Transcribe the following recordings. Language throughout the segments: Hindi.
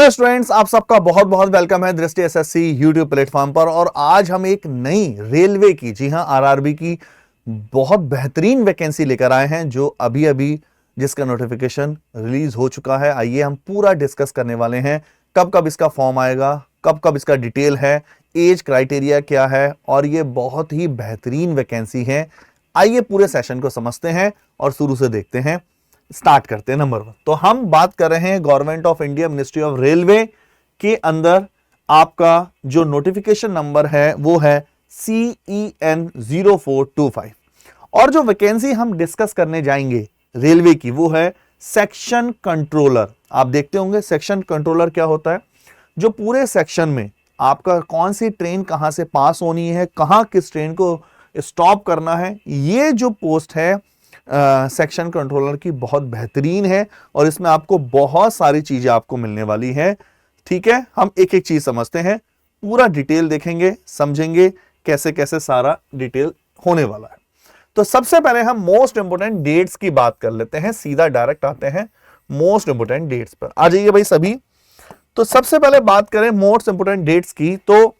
हेलो स्टूडेंट्स, आप सबका बहुत बहुत वेलकम है दृष्टि एसएससी यूट्यूब प्लेटफॉर्म पर। और आज हम एक नई रेलवे की, जी हां, आरआरबी की बहुत बेहतरीन वैकेंसी लेकर आए हैं, जो अभी अभी जिसका नोटिफिकेशन रिलीज हो चुका है। आइए हम पूरा डिस्कस करने वाले हैं, कब कब इसका फॉर्म आएगा, कब कब इसका डिटेल है, एज क्राइटेरिया क्या है, और ये बहुत ही बेहतरीन वैकेंसी है। आइए पूरे सेशन को समझते हैं और शुरू से देखते हैं। स्टार्ट करते हैं। नंबर 1, तो हम बात कर रहे हैं government of India ministry of railway के अंदर आपका जो नोटिफिकेशन नंबर है वो है CEN 0425। और जो वैकेंसी हम डिस्कस करने जाएंगे रेलवे की वो है सेक्शन कंट्रोलर। आप देखते होंगे सेक्शन कंट्रोलर क्या होता है, जो पूरे सेक्शन में आपका कौन सी ट्रेन कहां से पास होनी है, कहां किस ट्रेन को स्टॉप करना है, ये जो पोस्ट है सेक्शन कंट्रोलर की बहुत बेहतरीन है और इसमें आपको बहुत सारी चीजें आपको मिलने वाली है। ठीक है, हम एक एक चीज समझते हैं, पूरा डिटेल देखेंगे, समझेंगे कैसे कैसे सारा डिटेल होने वाला है। तो सबसे पहले हम मोस्ट इंपोर्टेंट डेट्स की बात कर लेते हैं, सीधा डायरेक्ट आते हैं मोस्ट इंपोर्टेंट डेट्स पर। आ जाइए भाई सभी। तो सबसे पहले बात करें मोस्ट इंपोर्टेंट डेट्स की, तो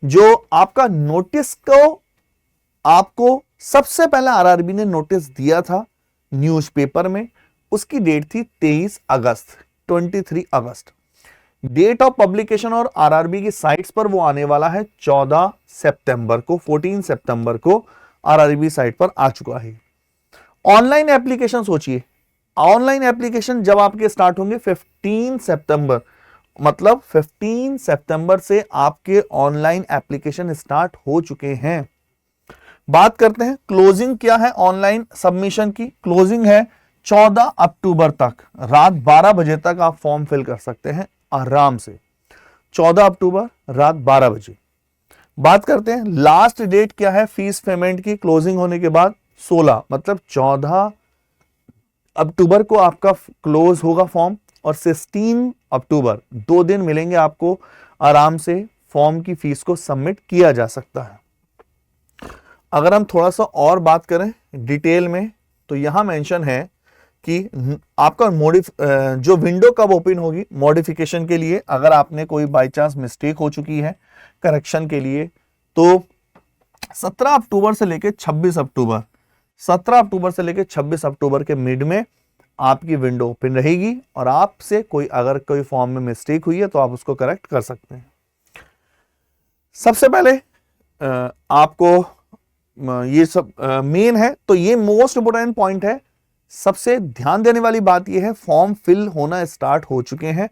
जो आपका नोटिस को आपको सबसे पहले आरआरबी ने नोटिस दिया था न्यूज़पेपर में, उसकी डेट थी 23 अगस्त, 23 अगस्त। डेट ऑफ पब्लिकेशन और आरआरबी की साइट्स पर वो आने वाला है 14 सितंबर को, 14 सितंबर को आरआरबी साइट पर आ चुका है। ऑनलाइन एप्लीकेशन सोचिए, ऑनलाइन एप्लीकेशन जब आपके स्टार्ट होंगे 15 सितंबर, मतलब 15 सितंबर से आपके ऑनलाइन एप्लीकेशन स्टार्ट हो चुके हैं। बात करते हैं क्लोजिंग क्या है ऑनलाइन सबमिशन की। क्लोजिंग है 14 अक्टूबर तक, रात 12 बजे तक आप फॉर्म फिल कर सकते हैं आराम से। 14 अक्टूबर रात 12 बजे। बात करते हैं लास्ट डेट क्या है फीस पेमेंट की क्लोजिंग होने के बाद, 16, मतलब 14 अक्टूबर को आपका क्लोज होगा फॉर्म, और 16 अक्टूबर 2 दिन मिलेंगे आपको, आराम से फॉर्म की फीस को सबमिट किया जा सकता है। अगर हम थोड़ा सा और बात करें डिटेल में, तो यहां मेंशन है कि आपका जो विंडो कब ओपन होगी मॉडिफिकेशन के लिए, अगर आपने कोई बाय चांस मिस्टेक हो चुकी है करेक्शन के लिए, तो 17 अक्टूबर से लेकर 26 अक्टूबर, 17 अक्टूबर से लेकर 26 अक्टूबर के मिड में आपकी विंडो ओपन रहेगी, और आपसे अगर कोई फॉर्म में मिस्टेक हुई है तो आप उसको करेक्ट कर सकते हैं। सबसे पहले आपको ये सब मेन है, तो ये मोस्ट इंपोर्टेंट पॉइंट है। सबसे ध्यान देने वाली बात ये है, फॉर्म फिल होना स्टार्ट हो चुके हैं,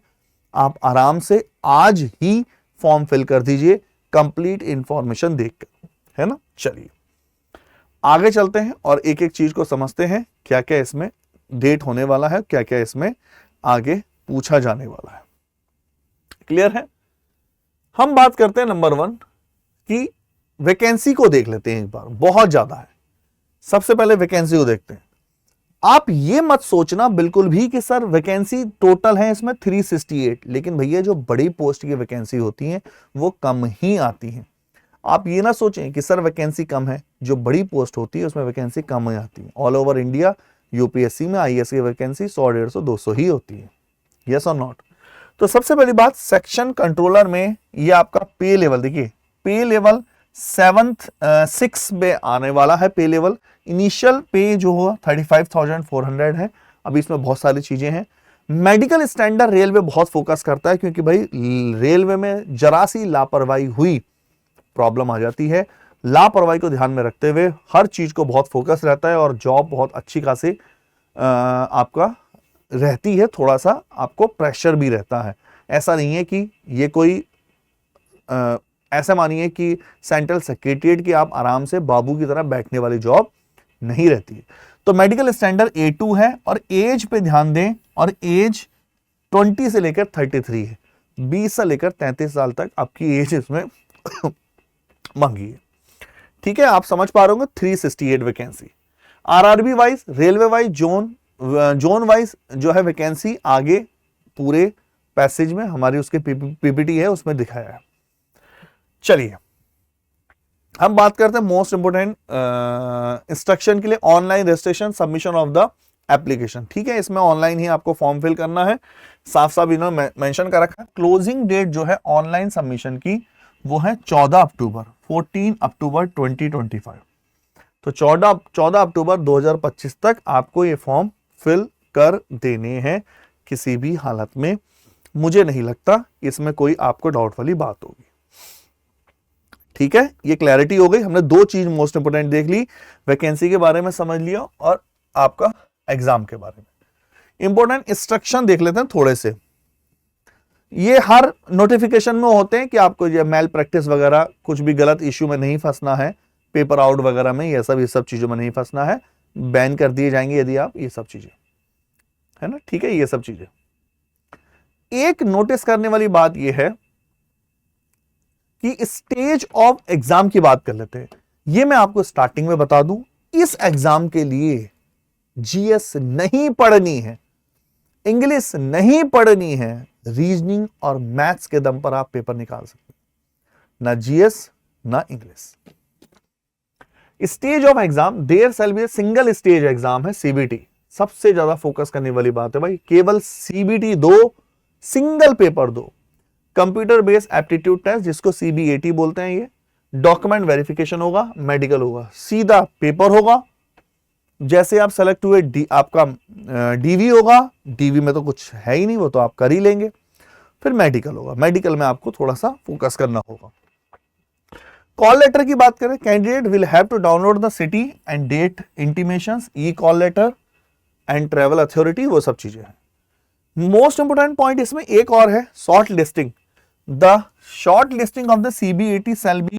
आप आराम से आज ही फॉर्म फिल कर दीजिए कंप्लीट इंफॉर्मेशन देखकर, है ना। चलिए आगे चलते हैं और एक एक चीज को समझते हैं, क्या क्या इसमें डेट होने वाला है, क्या क्या इसमें आगे पूछा जाने वाला है। क्लियर है। हम बात करते हैं नंबर 1 की वैकेंसी को देख लेते हैं एक बार, बहुत ज्यादा है। सबसे पहले वैकेंसी को देखते हैं। आप ये मत सोचना बिल्कुल भी कि सर वैकेंसी टोटल है इसमें 368, लेकिन भैया जो बड़ी पोस्ट की वैकेंसी होती हैं वो कम ही आती हैं। आप ये ना सोचें कि सर वैकेंसी कम है, जो बड़ी पोस्ट होती है उसमें वैकेंसी कम ही आती है। ऑल ओवर इंडिया यूपीएससी में आईएएस की वैकेंसी 100, 150, 200 ही होती है। यस और नॉट। तो सबसे पहली बात, सेक्शन कंट्रोलर में ये आपका पे लेवल देखिए, पे लेवल 7th 6 में आने वाला है। पे लेवल इनिशियल पे जो हुआ 35,400 है। अभी इसमें बहुत सारी चीजें हैं। मेडिकल स्टैंडर्ड रेलवे बहुत फोकस करता है, क्योंकि भाई रेलवे में जरा सी लापरवाही हुई प्रॉब्लम आ जाती है। लापरवाही को ध्यान में रखते हुए हर चीज को बहुत फोकस रहता है, और जॉब बहुत अच्छी खासी आपका रहती है। थोड़ा सा आपको प्रेशर भी रहता है, ऐसा नहीं है कि ये कोई ऐसा मानिए कि सेंट्रल सेक्रेटरीट की आप आराम से बाबू की तरह बैठने वाली जॉब नहीं रहती है। तो मेडिकल स्टैंडर्ड A2 है, और एज पे ध्यान दें, और एज 20 से लेकर 33 है, 20 से लेकर 33 साल तक आपकी एज इसमें मांगी है। ठीक है, आप समझ पा रहे होंगे। 368 vacancy RRB wise, railway wise, zone wise जो है वैकेंसी आगे पूरे पैसेज में हमारी उसके पीपीटी है उसमें दिखाया है। चलिए हम बात करते हैं मोस्ट इंपोर्टेंट इंस्ट्रक्शन के लिए, online registration submission of the application. ठीक है, इसमें ऑनलाइन ही आपको फॉर्म फिल करना है। साफ साफ इन्होंने मेंशन कर रखा है। क्लोजिंग डेट जो है ऑनलाइन सबमिशन की वो है 14 अक्टूबर 2025। तो 14 अक्टूबर 2025 तक आपको ये फॉर्म फिल कर देने हैं किसी भी हालत में। मुझे नहीं लगता इसमें कोई आपको डाउट वाली बात होगी। ठीक है, ये क्लैरिटी हो गई। हमने दो चीज मोस्ट इंपोर्टेंट देख ली, वैकेंसी के बारे में समझ लिया और आपका एग्जाम के बारे में। इंपॉर्टेंट इंस्ट्रक्शन देख लेते हैं थोड़े से। ये हर नोटिफिकेशन में होते हैं कि आपको ये मेल प्रैक्टिस वगैरह कुछ भी गलत इश्यू में नहीं फंसना है, पेपर आउट वगैरह में ये सब चीजों में नहीं फंसना है, बैन कर दिए जाएंगे यदि आप ये सब चीजें, है ना। ठीक है, ये सब चीजें। एक नोटिस करने वाली बात यह है कि स्टेज ऑफ एग्जाम की बात कर लेते हैं। ये मैं आपको स्टार्टिंग में बता दूं, इस एग्जाम के लिए जीएस नहीं पढ़नी है, इंग्लिश नहीं पढ़नी है, रीजनिंग और मैथ्स के दम पर आप पेपर निकाल सकते हैं, ना जीएस ना English. Stage of exam there shall be single stage exam है, सीबीटी। सबसे ज्यादा फोकस करने वाली बात है भाई, केवल सीबीटी दो, सिंगल पेपर दो। कंप्यूटर बेस्ड एप्टीट्यूड टेस्ट जिसको सीबीएटी बोलते हैं, ये डॉक्यूमेंट वेरिफिकेशन होगा, मेडिकल होगा, सीधा पेपर होगा। जैसे आप सेलेक्ट हुए आपका डीवी होगा, डीवी में तो कुछ है ही नहीं, वो तो आप कर ही लेंगे। फिर मेडिकल होगा, मेडिकल में आपको थोड़ा सा फोकस करना होगा। कॉल लेटर की बात करें, candidate will have to download the city and date intimations, e call letter and travel authority, वो सब चीजें हैं। मोस्ट इंपोर्टेंट पॉइंट इसमें एक और है, short listing. The short listing of the CBAT shall be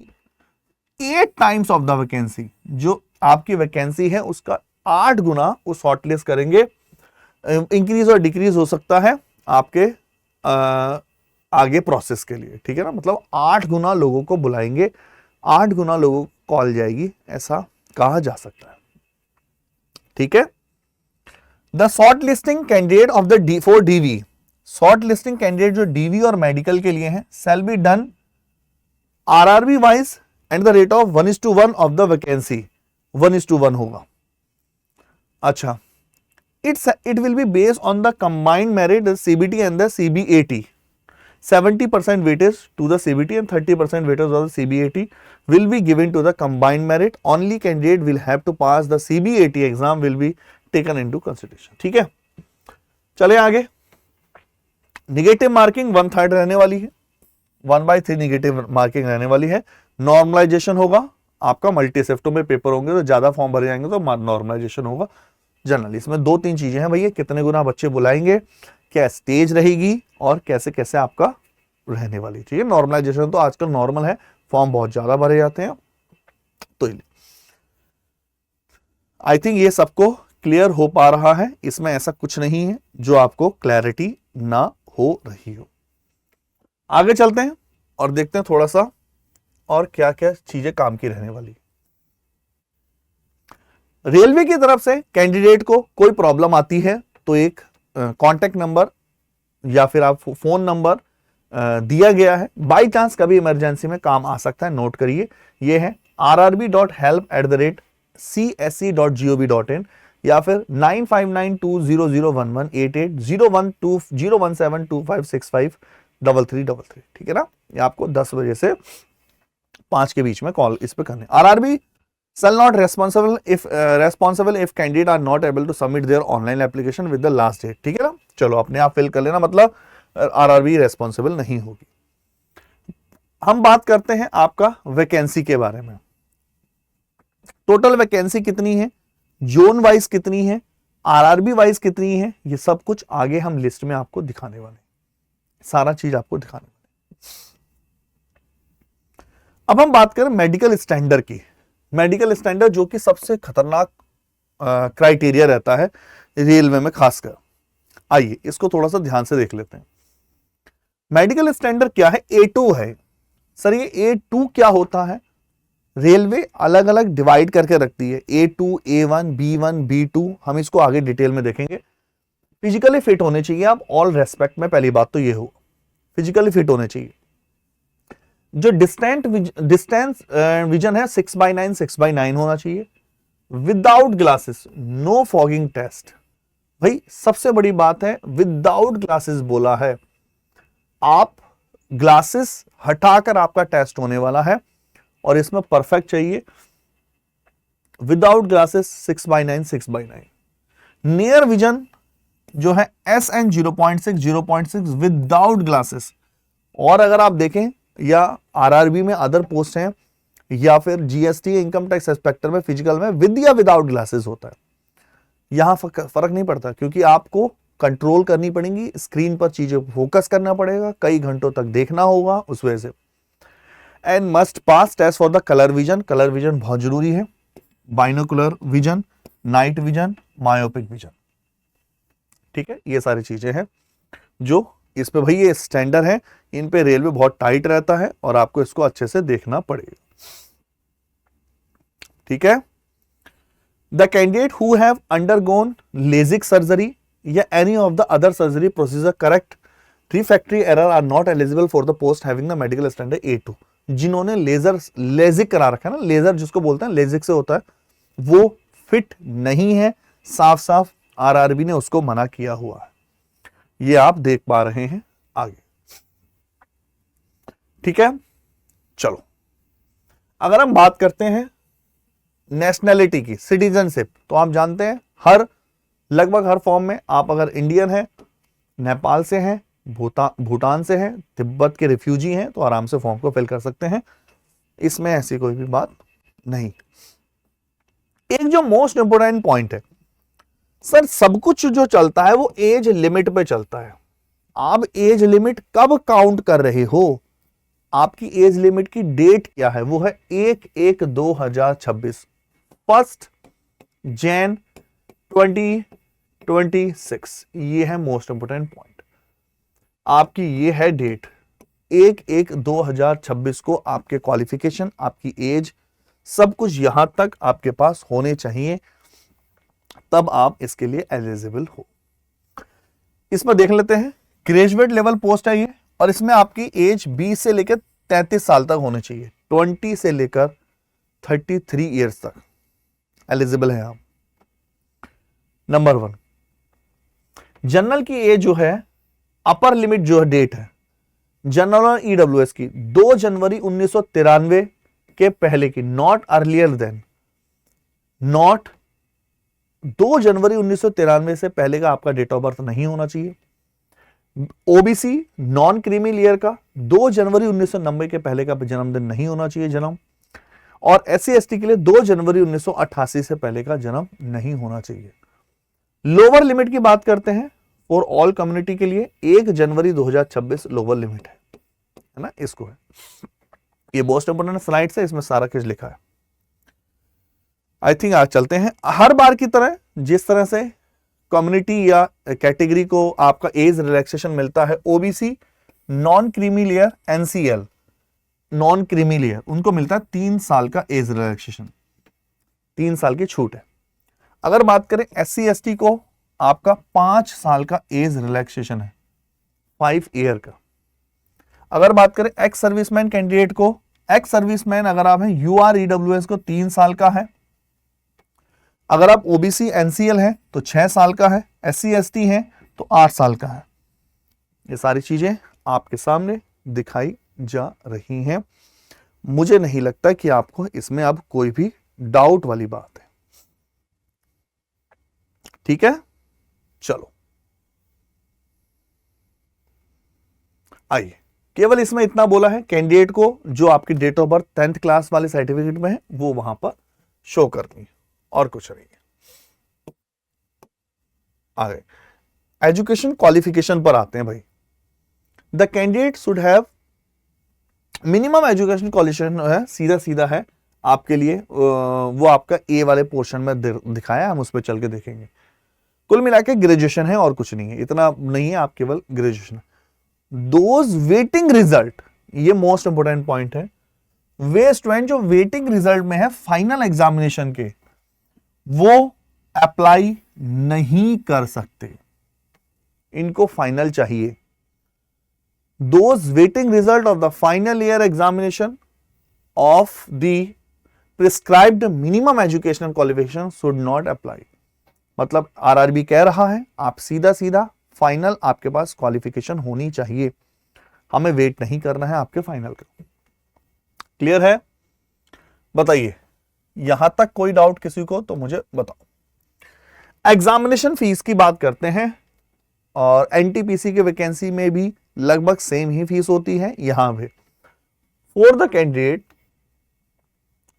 8 times of the vacancy. जो आपकी वैकेंसी है उसका 8 गुना वो शॉर्ट लिस्ट करेंगे। इंक्रीज और डिक्रीज हो सकता है आपके आगे प्रोसेस के लिए, ठीक है ना। मतलब 8 गुना लोगों को बुलाएंगे, 8 गुना लोगों को कॉल जाएगी, ऐसा कहा जा सकता है। ठीक है, the short listing candidate of the for DV, short listing candidate जो डीवी और मेडिकल के लिए हैं, shall be done RRB wise and the rate of 1:1 of the vacancy, 1:1 होगा। अच्छा, it will be based on the combined merit CBT and the CBAT. 70% weightage to the CBT and 30% weightage of the CBAT will be given to the combined merit. Only candidate will have to pass the CBAT exam will be taken into consideration. ठीक है, चले आगे। निगेटिव मार्किंग 1/3 रहने वाली है, 1/3 निगेटिव मार्किंग रहने वाली है। नॉर्मलाइजेशन होगा, आपका मल्टी शिफ्टों में पेपर होंगे तो ज्यादा फॉर्म भरे जाएंगे तो नॉर्मलाइजेशन होगा। जनरली इसमें 2-3 चीजें हैं भैया, कितने गुना बच्चे बुलाएंगे, क्या स्टेज रहेगी और कैसे कैसे आपका रहने वाली चीज। नॉर्मलाइजेशन तो आजकल नॉर्मल है, फॉर्म बहुत ज्यादा भरे जाते हैं। तो आई थिंक ये सबको क्लियर हो पा रहा है, इसमें ऐसा कुछ नहीं है जो आपको क्लैरिटी ना हो रही हो। आगे चलते हैं और देखते हैं थोड़ा सा और क्या क्या चीजें काम की रहने वाली। रेलवे की तरफ से कैंडिडेट को कोई प्रॉब्लम आती है तो एक कांटेक्ट नंबर या फिर आप फोन नंबर दिया गया है, बाई चांस कभी इमरजेंसी में काम आ सकता है, नोट करिए। ये है rrb.help@csc.gov.in या फिर 9592001188 0120172565333। ठीक है ना, ये आपको 10 बजे से 5 के बीच में कॉल इस पे करने। RRB shall not responsible if candidate are not able to submit their online application with the last date। ठीक है ना, चलो अपने आप फिल कर लेना, मतलब आरआरबी रेस्पॉन्सिबल नहीं होगी। हम बात करते हैं आपका वैकेंसी के बारे में। टोटल वैकेंसी कितनी है, जोन वाइज कितनी है, आरआरबी वाइज कितनी है, ये सब कुछ आगे हम लिस्ट में आपको दिखाने वाले, सारा चीज आपको दिखाने वाले। अब हम बात करें मेडिकल स्टैंडर्ड की। मेडिकल स्टैंडर्ड जो कि सबसे खतरनाक क्राइटेरिया रहता है रेलवे में खासकर। आइए इसको थोड़ा सा ध्यान से देख लेते हैं। मेडिकल स्टैंडर्ड क्या है, A2 है। सर ये A2 क्या होता है, रेलवे अलग अलग डिवाइड करके रखती है, A2, A1, B1, B2, हम इसको आगे डिटेल में देखेंगे। फिजिकली फिट होने चाहिए आप, ऑल रेस्पेक्ट में पहली बात तो ये हो, फिजिकली फिट होने चाहिए। जो डिस्टेंस विजन है 6/9 6/9 होना चाहिए, without glasses, no fogging test, भाई सबसे बड़ी बात है विदाउट ग्लासेस बोला है, आप ग्लासेस हटाकर आपका टेस्ट होने वाला है और इसमें परफेक्ट चाहिए। Without glasses 6/9 6/9। नियर विजन जो है SN 0.6 विदाउट ग्लासेस। और अगर आप देखें या आरआरबी में अदर पोस्ट हैं या फिर जीएसटी इनकम टैक्स इंस्पेक्टर में फिजिकल में विद या विदाउट ग्लासेस होता है, यहां फर्क नहीं पड़ता क्योंकि आपको कंट्रोल करनी पड़ेगी, स्क्रीन पर चीजें फोकस करना पड़ेगा, कई घंटों तक देखना होगा उस वजह से। And must pass test for the colour vision. Colour vision बहुत जरूरी है, binocular vision, night vision, myopic vision. ठीक है, ये सारी चीजें हैं जो इस पे भाई ये स्टैंडर्ड है, इन पे रेलवे बहुत टाइट रहता है और आपको इसको अच्छे से देखना पड़ेगा। ठीक है, the candidate who have undergone LASIK surgery या any of the other surgery procedure correct refractory error are not eligible for the post having the medical standard A2। जिन्होंने लेजिक करा रखा है ना, लेजर जिसको बोलते हैं लेजिक से होता है, वो फिट नहीं है, साफ साफ आरआरबी ने उसको मना किया हुआ है, ये आप देख पा रहे हैं आगे। ठीक है, चलो अगर हम बात करते हैं नेशनैलिटी की, सिटीजनशिप, तो आप जानते हैं लगभग हर फॉर्म में आप अगर इंडियन हैं, नेपाल से हैं, भूटान से हैं, तिब्बत के रिफ्यूजी हैं तो आराम से फॉर्म को फिल कर सकते हैं, इसमें ऐसी कोई भी बात नहीं। एक जो मोस्ट इंपोर्टेंट पॉइंट है सर, सब कुछ जो चलता है वो एज लिमिट पे चलता है। आप एज लिमिट कब काउंट कर रहे हो, आपकी एज लिमिट की डेट क्या है, वो है 1/1/2026, 1 जनवरी 2026। ये है मोस्ट इंपोर्टेंट पॉइंट, आपकी ये है डेट 1/1/2026 को आपके क्वालिफिकेशन, आपकी एज, सब कुछ यहां तक आपके पास होने चाहिए, तब आप इसके लिए एलिजिबल हो। इसमें देख लेते हैं, ग्रेजुएट लेवल पोस्ट है ये, और इसमें आपकी एज 20 से लेकर 33 साल तक होनी चाहिए, 20 से लेकर 33 ईयर्स तक एलिजिबल है आप। नंबर 1, जनरल की एज जो है, अपर लिमिट जो है डेट है जनरल और ईडब्ल्यूएस की 2 जनवरी 1993 के पहले की, नॉट अर्लियर देन, नॉट 2 जनवरी 1993 से पहले का आपका डेट ऑफ बर्थ नहीं होना चाहिए। ओबीसी नॉन क्रीमी लेयर का 2 जनवरी 1990 के पहले का जन्मदिन नहीं होना चाहिए जन्म, और SC ST के लिए 2 जनवरी 1988 से पहले का जन्म नहीं होना चाहिए। लोअर लिमिट की बात करते हैं फॉर ऑल कम्युनिटी के लिए 1 जनवरी 2026 लोअर लिमिट है ना, इसको है, ये मोस्ट इंपोर्टेंट स्लाइड है, इसमें सारा कुछ लिखा है। आई थिंक आज चलते हैं, हर बार की तरह जिस तरह से कम्युनिटी या कैटेगरी को आपका एज रिलैक्सेशन मिलता है, OBC non creamy layer NCL non creamy layer उनको मिलता है 3 साल का एज रिलैक्सेशन, 3 साल की छूट है। अगर बात करें SC ST को, आपका 5 साल का एज रिलैक्सेशन है, 5 ईयर का। अगर बात करें एक्स सर्विसमैन कैंडिडेट को, एक्स सर्विसमैन अगर आप हैं UR EWS को 3 साल का है, अगर आप OBC NCL हैं तो 6 साल का है, SC ST हैं तो 8 साल का है। ये सारी चीजें आपके सामने दिखाई जा रही हैं, मुझे नहीं लगता कि आपको इसमें अब कोई भी डाउट वाली बात है। ठीक है, चलो आइए, केवल इसमें इतना बोला है कैंडिडेट को जो आपकी date of birth 10th class वाले सर्टिफिकेट में है वो वहां पर शो करनी है, और कुछ नहीं है। आगे एजुकेशन क्वालिफिकेशन पर आते हैं भाई। The candidate should have minimum education qualification है, सीधा सीधा है आपके लिए, वो आपका ए वाले पोर्शन में दिखाया, हम उस पर चल के देखेंगे। कुल मिला के ग्रेजुएशन है और कुछ नहीं है, इतना नहीं है, आप केवल ग्रेजुएशन। दोज वेटिंग रिजल्ट, ये मोस्ट इंपोर्टेंट पॉइंट है, वे स्टूडेंट जो वेटिंग रिजल्ट में है फाइनल एग्जामिनेशन के, वो अप्लाई नहीं कर सकते, इनको फाइनल चाहिए। Those waiting result of the final year examination of the prescribed minimum educational qualification should not apply. मतलब आरआरबी कह रहा है आप सीधा सीधा फाइनल, आपके पास क्वालिफिकेशन होनी चाहिए, हमें वेट नहीं करना है आपके फाइनल का। क्लियर है? बताइए, यहां तक कोई डाउट किसी को तो मुझे बताओ। एग्जामिनेशन फीस की बात करते हैं, और एनटीपीसी के वैकेंसी में भी लगभग सेम ही फीस होती है। यहां पे फॉर द कैंडिडेट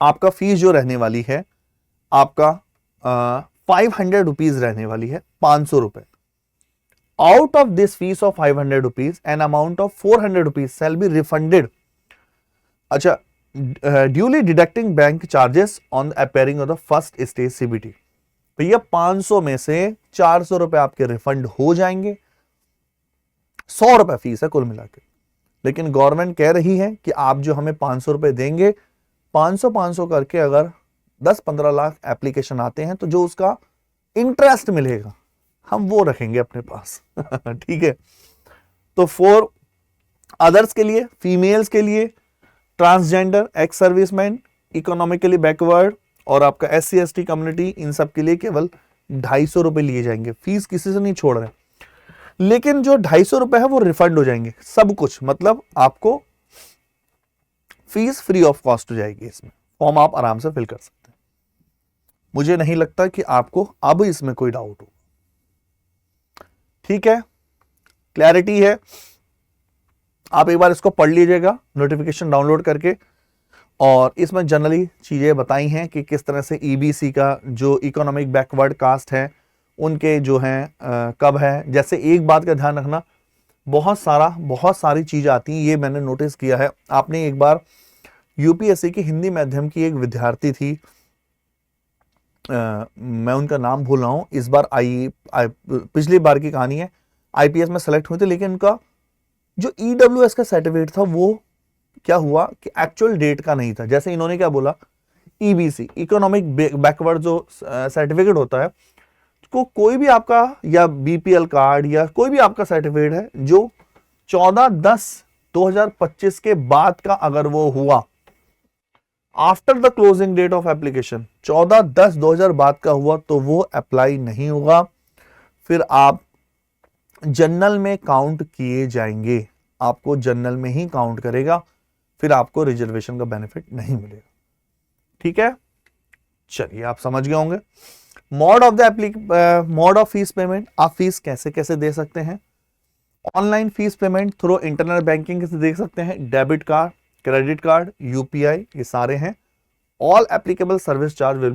आपका फीस जो रहने वाली है आपका 500 रुपीज रहने वाली है, 500 रुपए। Out of this fee of 500 rupees an amount of 400 rupees shall be refunded. अच्छा, duly deducting bank charges on appearing of the first stage CBT. भैया 500 में से 400 रुपए आपके रिफंड हो जाएंगे, 100 रुपए फीस है कुल मिलाकर। लेकिन गवर्नमेंट कह रही है कि आप जो हमें 500 रुपए देंगे, 500 करके अगर 10-15 लाख एप्लीकेशन आते हैं तो जो उसका इंटरेस्ट मिलेगा हम वो रखेंगे अपने पास। ठीक है? तो फॉर अदर्स के लिए, फीमेल्स के लिए, transgender, ex serviceman, economically backward और आपका SC ST कम्युनिटी, इन सब के लिए केवल 250 रुपए लिए जाएंगे। फीस किसी से नहीं छोड़ रहे, लेकिन जो 250 रुपए है वो रिफंड हो जाएंगे सब कुछ, मतलब आपको फीस फ्री ऑफ कॉस्ट हो जाएगी। इसमें फॉर्म आप आराम से फिल कर सकते हैं। मुझे नहीं लगता कि आपको अब इसमें कोई डाउट हो। ठीक है? क्लैरिटी है? आप एक बार इसको पढ़ लीजिएगा नोटिफिकेशन डाउनलोड करके, और इसमें जनरली चीजें बताई हैं कि किस तरह से EBC का जो इकोनॉमिक बैकवर्ड कास्ट है उनके जो हैं कब है। जैसे एक बात का ध्यान रखना, बहुत सारी चीजें आती हैं, ये मैंने नोटिस किया है। आपने एक बार UPSC की हिंदी माध्यम की एक विद्यार्थी थी, मैं उनका नाम भूल रहा हूं, इस बार पिछली बार की कहानी है, IPS में सेलेक्ट हुई थी, लेकिन उनका जो EWS का सर्टिफिकेट था वो क्या हुआ कि एक्चुअल डेट का नहीं था। जैसे इन्होंने क्या बोला, EBC इकोनॉमिक बैकवर्ड जो सर्टिफिकेट होता है, को कोई भी आपका या BPL कार्ड या कोई भी आपका सर्टिफिकेट है जो 14/10/2025 के बाद का अगर वो हुआ, after the closing date of application 14/10/2000 बाद का हुआ, तो वो अप्लाई नहीं होगा, फिर आप जनरल में काउंट किए जाएंगे, आपको जनरल में ही काउंट करेगा, फिर आपको रिजर्वेशन का बेनिफिट नहीं मिलेगा। ठीक है? चलिए, आप समझ गए होंगे। मोड ऑफ फीस पेमेंट, आप फीस कैसे कैसे दे सकते हैं। Online fees payment through internet banking से दे सकते हैं, debit card, credit card, UPI, ये सारे हैं। All applicable service charge will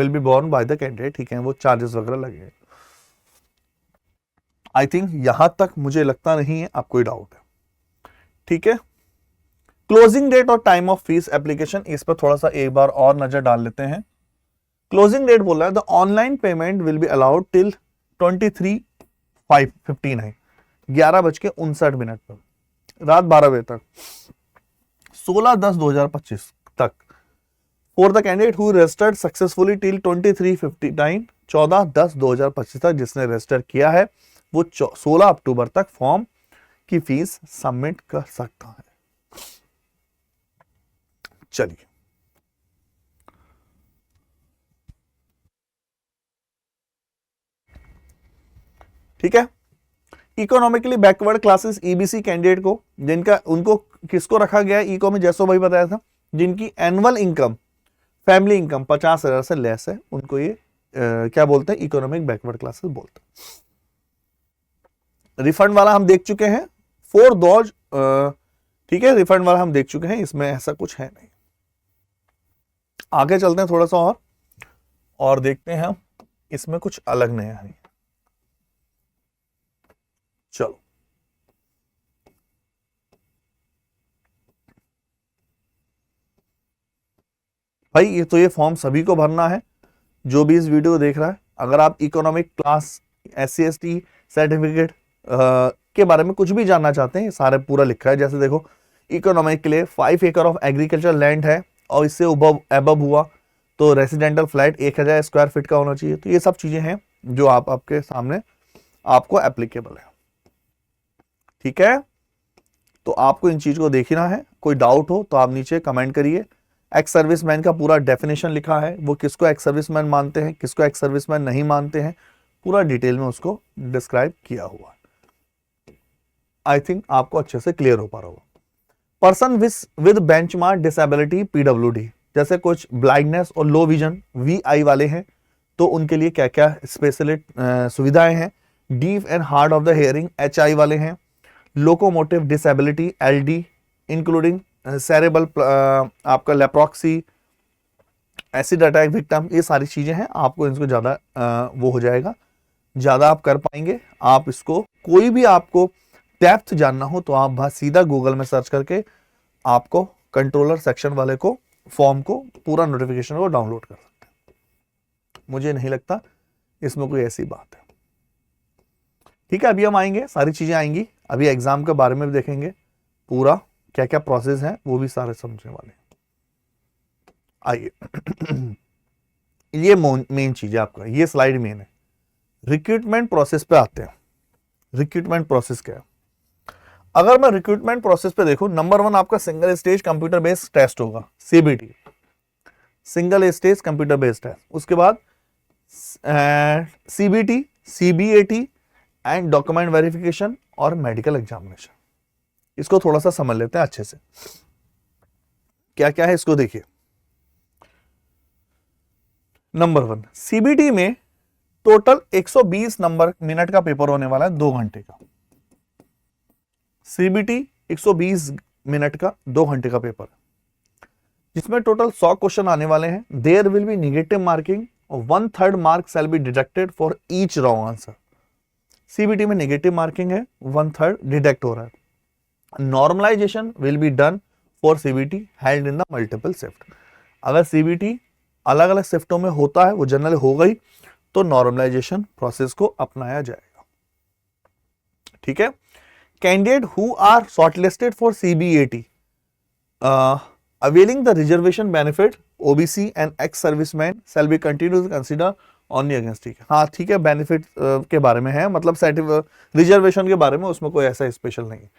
be borne by the candidate. ठीक है? वो चार्जेस वगैरह लगेंगे। आई थिंक यहां तक मुझे लगता नहीं है आप कोई डाउट है। ठीक है? क्लोजिंग डेट और टाइम ऑफ फीस एप्लीकेशन, इस पर थोड़ा सा एक बार और नजर डाल लेते हैं। क्लोजिंग डेट बोला है the online payment will be allowed till 23:59 11:59 पर, रात 12 बजे तक, 16/10/2025 तक। For the candidate who registered successfully till 23:59 14/10/2025 तक, जिसने रजिस्टर किया है वो 16 अक्टूबर तक फॉर्म की फीस सबमिट कर सकता है। चलिए, ठीक है। Economically backward classes EBC candidate को, जिनका उनको किसको रखा गया है इको में, जैसो भाई बताया था, जिनकी एनुअल इनकम, फैमिली इनकम 50,000 से लेस है, उनको ये क्या बोलते हैं, इकोनॉमिक बैकवर्ड क्लासेस बोलते हैं। रिफंड वाला हम देख चुके हैं, फॉर दोज, ठीक है, रिफंड वाला हम देख चुके हैं, इसमें ऐसा कुछ है नहीं। आगे चलते हैं थोड़ा सा और देखते हैं हम इसमें कुछ अलग नया है। चलो, भाई ये फॉर्म सभी को भरना है जो भी इस वीडियो को देख रहा है। अगर आप economic class, SC ST certificate के बारे में कुछ भी जानना चाहते हैं, सारे पूरा लिखा है। जैसे देखो, इकोनॉमिक के लिए 5 एकड़ ऑफ एग्रीकल्चर लैंड है और इससे अबव हुआ तो रेसिडेंटल फ्लैट 1000 स्क्वायर फीट का होना चाहिए। तो ये सब चीजें हैं जो आपके सामने आपको एप्लीकेबल है। ठीक है? तो आपको इन चीज को देखना है। कोई डाउट हो तो आप नीचे कमेंट करिए, एक्स सर्विसमैन का पूरा डेफिनेशन लिखा है, वो किसको एक्स सर्विसमैन मानते हैं, किसको एक्स सर्विसमैन नहीं मानते हैं, पूरा डिटेल में उसको डिस्क्राइब किया हुआ है। आई थिंक आपको अच्छे से क्लियर हो पा रहा होगा। Person with benchmark disability PWD, जैसे कुछ ब्लाइंडनेस और लो विजन VI वाले हैं तो उनके लिए क्या क्या स्पेशल सुविधाएं हैं। Deaf and hard of the hearing HI वाले हैं। Locomotive disability LD including cerebral आपका लेप्रोक्सी, एसिड अटैक विक्टिम, ये सारी चीजें हैं। आपको इनको ज्यादा वो हो जाएगा, ज्यादा आप कर पाएंगे। आप इसको कोई भी आपको डेप्थ जानना हो तो आप बस सीधा गूगल में सर्च करके आपको कंट्रोलर सेक्शन वाले को फॉर्म को पूरा नोटिफिकेशन को डाउनलोड कर सकते हैं। मुझे नहीं लगता इसमें कोई ऐसी बात है। ठीक है, अभी हम आएंगे, सारी चीजें आएंगी। अभी एग्जाम के बारे में भी देखेंगे, पूरा क्या क्या प्रोसेस है वो भी सारे समझने वाले हैं। आइए ये मेन चीज है आपका, ये स्लाइड मेन है। रिक्रूटमेंट प्रोसेस पे आते हैं। रिक्रूटमेंट प्रोसेस क्या है? अगर मैं रिक्रूटमेंट प्रोसेस पे देखूं, नंबर 1 आपका single stage computer based test होगा, CBT, single stage computer based test. उसके बाद CBT, CBAT and document verification और मेडिकल एग्जामिनेशन। इसको थोड़ा सा समझ लेते हैं अच्छे से, क्या क्या है इसको देखिए। नंबर 1 CBT में टोटल 120 मिनट का पेपर होने वाला है, 2 घंटे का। CBT 120 मिनट का 2 घंटे का पेपर, जिसमें टोटल 100 क्वेश्चन आने वाले हैं। There will be negative marking और 1/3 mark shall be deducted for each wrong answer. CBT में नेगेटिव मार्किंग है, 1/3 डिडक्ट हो रहा है। Normalisation will be done for CBT held in the multiple shift. अगर CBT अलग अलग शिफ्टों में होता है, वो जनरल हो गई, तो नॉर्मलाइजेशन प्रोसेस को अपनाया जाएगा। ठीक है। Candidate who are shortlisted for CBAT availing the reservation benefit OBC and ex servicemen shall be continued to consider only against। ठीक है, हाँ ठीक है, बेनिफिट के बारे में है, मतलब रिजर्वेशन के बारे में उसमें कोई ऐसा स्पेशल नहीं है।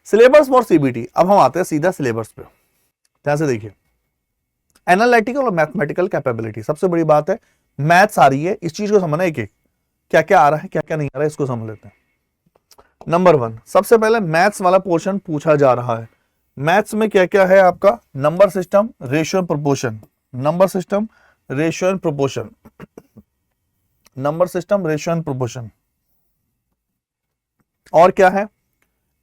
सिलेबस फॉर CBT, अब हम आते हैं सीधा सिलेबस पे। ध्यान से देखिए, एनालिटिकल और मैथमेटिकल कैपेबिलिटी, सबसे बड़ी बात है मैथ्स आ रही है, इस चीज को समझना एक एक, क्या क्या आ रहा है क्या क्या नहीं आ रहा है, इसको समझ लेते हैं। नंबर 1, सबसे पहले मैथ्स वाला पोर्शन पूछा जा रहा है। मैथ्स में क्या क्या है आपका? Number system, ratio and proportion, number system, ratio and proportion, number system, ratio and proportion. और क्या है?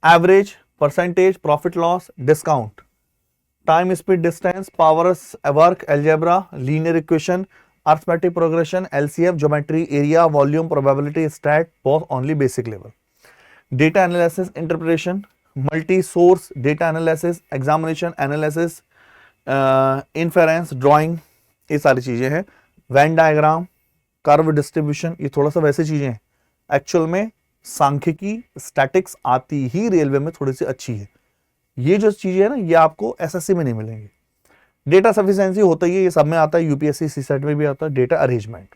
Average, percentage, profit loss, discount, time, speed, distance, powers, work, algebra, linear equation, arithmetic progression, LCF, geometry, area, volume, probability, stat, both only basic level. Data analysis, interpretation, multi source data analysis, examination analysis, inference, drawing, ये सारी चीजें हैं। वेन डायग्राम, कर्व डिस्ट्रीब्यूशन, ये थोड़ा सा वैसे चीजें हैं। एक्चुअल में सांख्यिकी, स्टैटिक्स आती ही रेलवे में थोड़ी सी अच्छी है। ये जो चीजें है ना, ये आपको SSC में नहीं मिलेंगी। डेटा सफिशिएंसी होता ही है, ये सब में आता है, UPSC CSET में भी आता है। डेटा अरेंजमेंट,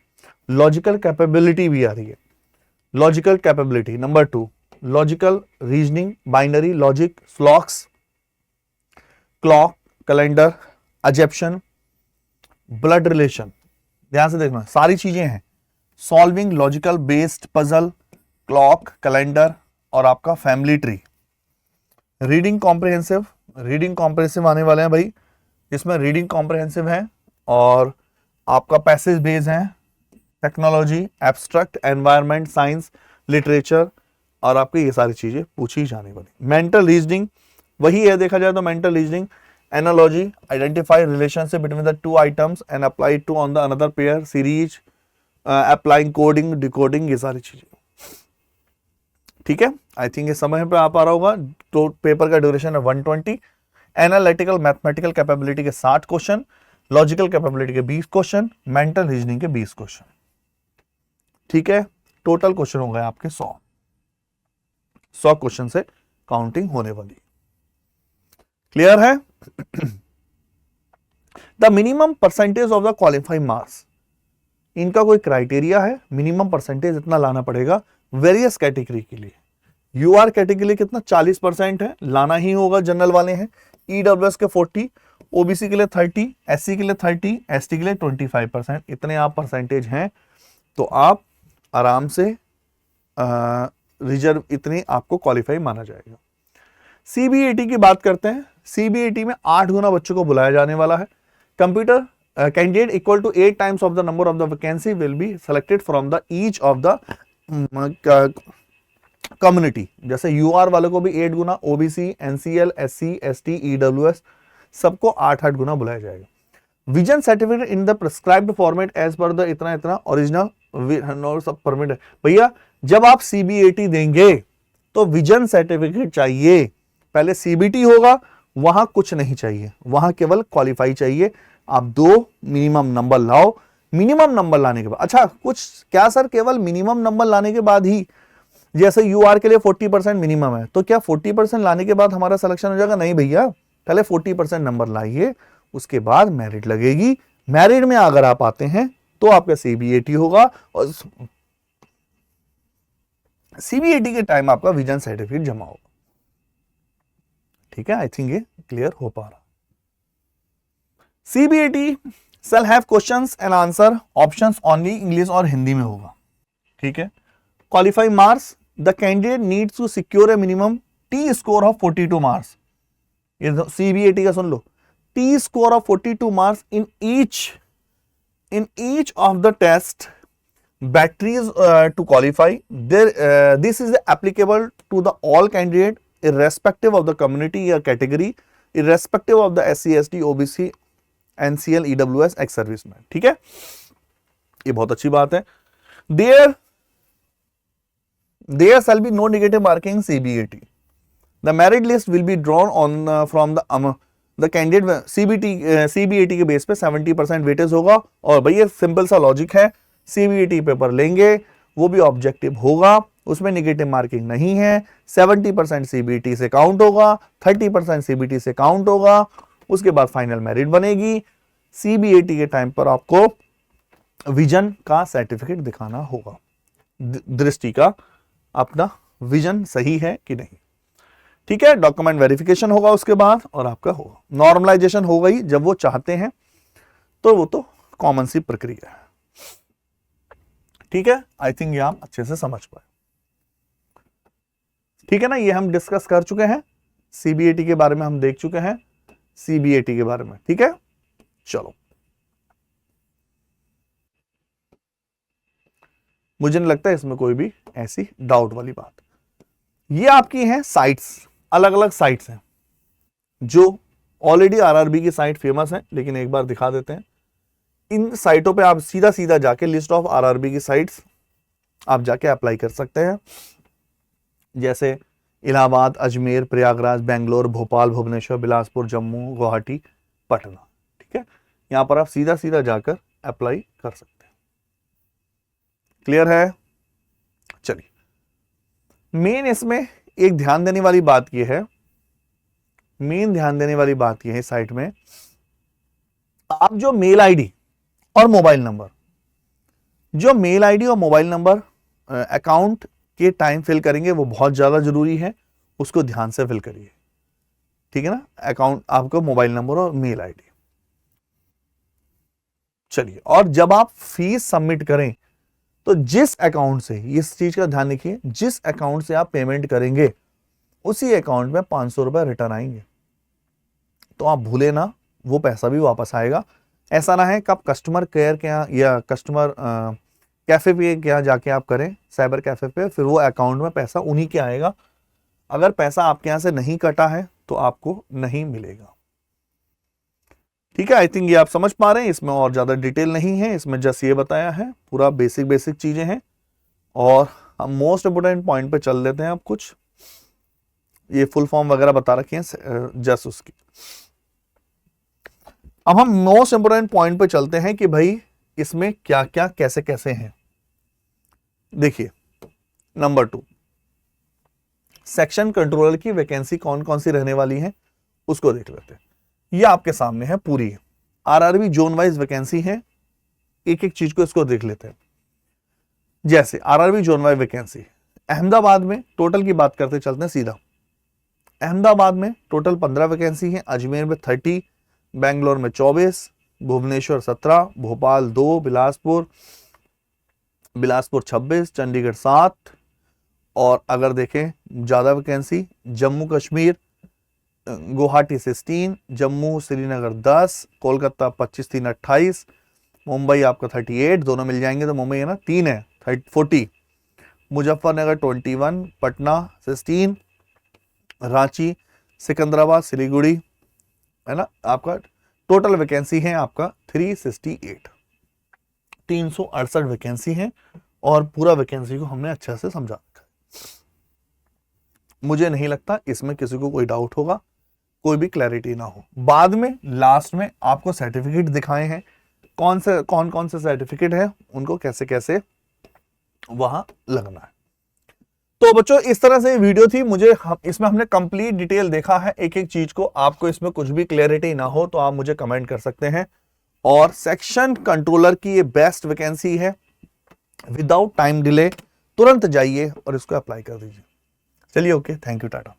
लॉजिकल कैपेबिलिटी भी आ रही है। Logical capability number 2, logical reasoning, binary logic, स्लॉक्स, क्लॉक, कैलेंडर, अजेप्शन, ब्लड रिलेशन। ध्यान से देखना, सारी चीजें हैं। Solving logical based puzzle, clock, calendar और आपका family tree. Reading comprehensive, reading comprehensive आने वाले हैं भाई, जिसमें रीडिंग कॉम्प्रिहेंसिव है और आपका पैसेज बेस है, technology, abstract, environment, science, literature और आपकी ये सारी चीजें पूछी जाने वाली। मेंटल रीजनिंग वही है, देखा जाए तो mental reasoning, analogy, identify relationship between the 2 items and apply to on the another pair, series, applying coding, decoding, ये सारी चीजें। ठीक है, आई थिंक ये समय पे आप आ रहा होगा। तो पेपर का ड्यूरेशन है 120। एनालिटिकल मैथमेटिकल कैपेबिलिटी के 60 क्वेश्चन, लॉजिकल कैपेबिलिटी के 20 क्वेश्चन, मेंटल रीजनिंग के 20 क्वेश्चन। ठीक है, टोटल क्वेश्चन हो गए आपके 100 क्वेश्चन से काउंटिंग होने वाली। क्लियर है? The minimum percentage of the qualifying marks, इनका कोई क्राइटेरिया है, मिनिमम परसेंटेज इतना लाना पड़ेगा वेरियस कैटेगरी के लिए। UR कैटेगरी कितना 40% है, लाना ही होगा, जनरल वाले हैं। EWS के 40 ओबीसी के लिए 30, एससी के लिए 30, एसटी के लिए 25%, इतने आप परसेंटेज हैं तो आप आराम से रिजर्व इतने आपको क्वालिफाई माना जाएगा। सीबीएटी की बात करते हैं। सीबीएटी में 8 गुना बच्चों को बुलाया जाने वाला है। Computer candidate equal to 8 times of the number of the vacancy will be selected from the each of the community. जैसे यूआर वालों को भी 8 गुना, OBC, NCL, SC, ST, EWS सबको 8-8 गुना बुलाया जाएगा। Vision certificate in the prescribed format as per the इतना इतना ओरिजिनल सब परमिट है। भैया जब आप सीबीएटी देंगे तो विजन सर्टिफिकेट चाहिए। पहले सीबीटी होगा, वहां कुछ नहीं चाहिए, वहां केवल क्वालिफाई चाहिए। आप 2 मिनिमम नंबर लाओ। मिनिमम नंबर लाने के बाद, अच्छा कुछ क्या सर केवल मिनिमम नंबर लाने के बाद ही, जैसे यूआर के लिए 40% मिनिमम है, तो क्या 40% लाने के बाद हमारा सिलेक्शन हो जाएगा? नहीं भैया, पहले 40% नंबर लाइए, उसके बाद मेरिट लगेगी। मेरिट में अगर आप आते हैं तो आपका सीबीएटी होगा और सीबीएटी के टाइम आपका विजन सर्टिफिकेट जमा होगा। ठीक है, आई थिंक ये क्लियर हो पा रहा। CBAT shall have questions and answer options only English और हिंदी में होगा। ठीक है, qualify marks, the candidate needs to secure a minimum T score of 42 marks. ये सीबीएटी का सुन लो, T score of 42 marks in each of the test batteries to qualify. This is applicable to the all candidate irrespective of the community or category, irrespective of the SC, ST, OBC, NCL, EWS, ex serviceman. ठीक है, ये बहुत अच्छी बात है। There shall be no negative marking CBAT. The merit list will be drawn on from the candidate CBAT के बेस पे 70% वेटेज होगा। और भैया सिंपल सा लॉजिक है, सीबीएटी पेपर लेंगे वो भी ऑब्जेक्टिव होगा, उसमें नेगेटिव मार्किंग नहीं है। 70% सीबीएटी से काउंट होगा, 30% सीबीटी से काउंट होगा, उसके बाद फाइनल मेरिट बनेगी। सीबीएटी के टाइम पर आपको विजन का सर्टिफिकेट दिखाना होगा, दृष्टि का अपना विजन सही है कि नहीं। ठीक है, डॉक्यूमेंट वेरिफिकेशन होगा उसके बाद और आपका होगा नॉर्मलाइजेशन हो गई। जब वो चाहते हैं तो वो तो कॉमन सी प्रक्रिया है। ठीक है, आई थिंक ये आप अच्छे से समझ पाए। ठीक है ना, ये हम डिस्कस कर चुके हैं, सीबीएटी के बारे में हम देख चुके हैं, सीबीएटी के बारे में। ठीक है, चलो, मुझे नहीं लगता इसमें कोई भी ऐसी डाउट वाली बात। ये आपकी हैं साइट्स, अलग अलग साइट्स हैं जो ऑलरेडी आरआरबी की साइट फेमस है, लेकिन एक बार दिखा देते हैं। इन साइटों पे आप सीधा सीधा जाके लिस्ट ऑफ आरआरबी की साइट्स आप जाके अप्लाई कर सकते हैं, जैसे इलाहाबाद, अजमेर, प्रयागराज, बेंगलोर, भोपाल, भुवनेश्वर, बिलासपुर, जम्मू, गुवाहाटी, पटना। ठीक है, यहां पर आप सीधा सीधा जाकर अप्लाई कर सकते हैं। क्लियर है? चलिए, मेन इसमें एक ध्यान देने वाली बात यह है, मेन ध्यान देने वाली बात यह है साइट में, आप जो मेल आईडी और मोबाइल नंबर, जो मेल आईडी और मोबाइल नंबर अकाउंट के टाइम फिल करेंगे वो बहुत ज्यादा जरूरी है, उसको ध्यान से फिल करिए। ठीक है ना, अकाउंट आपको मोबाइल नंबर और मेल आईडी। चलिए, और जब आप फीस सबमिट करें तो जिस अकाउंट से, इस चीज का ध्यान रखिए, जिस अकाउंट से आप पेमेंट करेंगे उसी अकाउंट में 500 रुपए रिटर्न आएंगे। तो आप भूले ना, वो पैसा भी वापस आएगा। ऐसा ना है कि आप कस्टमर केयर के यहाँ या कस्टमर कैफे पे के यहाँ जाके आप करें, साइबर कैफे पे, फिर वो अकाउंट में पैसा उन्हीं के आएगा। अगर पैसा आपके यहाँ से नहीं कटा है तो आपको नहीं मिलेगा। ठीक है, आई थिंक ये आप समझ पा रहे हैं, इसमें और ज्यादा डिटेल नहीं है, इसमें जस्ट ये बताया है, पूरा बेसिक चीजें हैं। और हम मोस्ट इंपोर्टेंट पॉइंट पे चल देते हैं। अब कुछ ये फुल फॉर्म वगैरह बता रखे हैं जस्ट उसकी। अब हम मोस्ट इंपोर्टेंट पॉइंट पे चलते हैं कि भाई इसमें क्या क्या कैसे कैसे हैं। देखिए, नंबर 2, सेक्शन कंट्रोलर की वैकेंसी कौन कौन सी रहने वाली है उसको देख लेते हैं। ये आपके सामने है, पूरी आरआरबी जोन वाइज वैकेंसी है। एक एक चीज को इसको देख लेते हैं। जैसे RRB zone wise vacancy Ahmedabad में टोटल की बात करते चलते हैं सीधा। अहमदाबाद में टोटल 15 वैकेंसी है, अजमेर में 30, बेंगलोर में 24, भुवनेश्वर 17, भोपाल 2, बिलासपुर 26, चंडीगढ़ 7। और अगर देखें ज्यादा वैकेंसी, जम्मू कश्मीर गुवाहाटी 16, जम्मू श्रीनगर 10, कोलकाता 25 3 28, मुंबई आपका 38, दोनों मिल जाएंगे तो मुंबई है ना 3 है 40, मुजफ्फरनगर 21, पटना 16, रांची, सिकंदराबाद, सिलीगुड़ी है ना आपका। टोटल वैकेंसी है आपका 368, 368 वैकेंसी है और पूरा वैकेंसी को हमने अच्छे से समझा रखा है। मुझे नहीं लगता इसमें किसी को कोई डाउट होगा, कोई भी क्लैरिटी ना हो। बाद में लास्ट में आपको सर्टिफिकेट दिखाए हैं, कौन कौन से सर्टिफिकेट है, उनको कैसे कैसे वहां लगना है। तो बच्चों इस तरह से वीडियो थी। इसमें हमने कंप्लीट डिटेल देखा है एक एक चीज को। आपको इसमें कुछ भी क्लैरिटी ना हो तो आप मुझे कमेंट कर सकते हैं। और सेक्शन कंट्रोलर की ये बेस्ट वैकेंसी है, विदाउट टाइम डिले तुरंत जाइए और इसको अप्लाई कर दीजिए। चलिए ओके, थैंक यू, टाटा।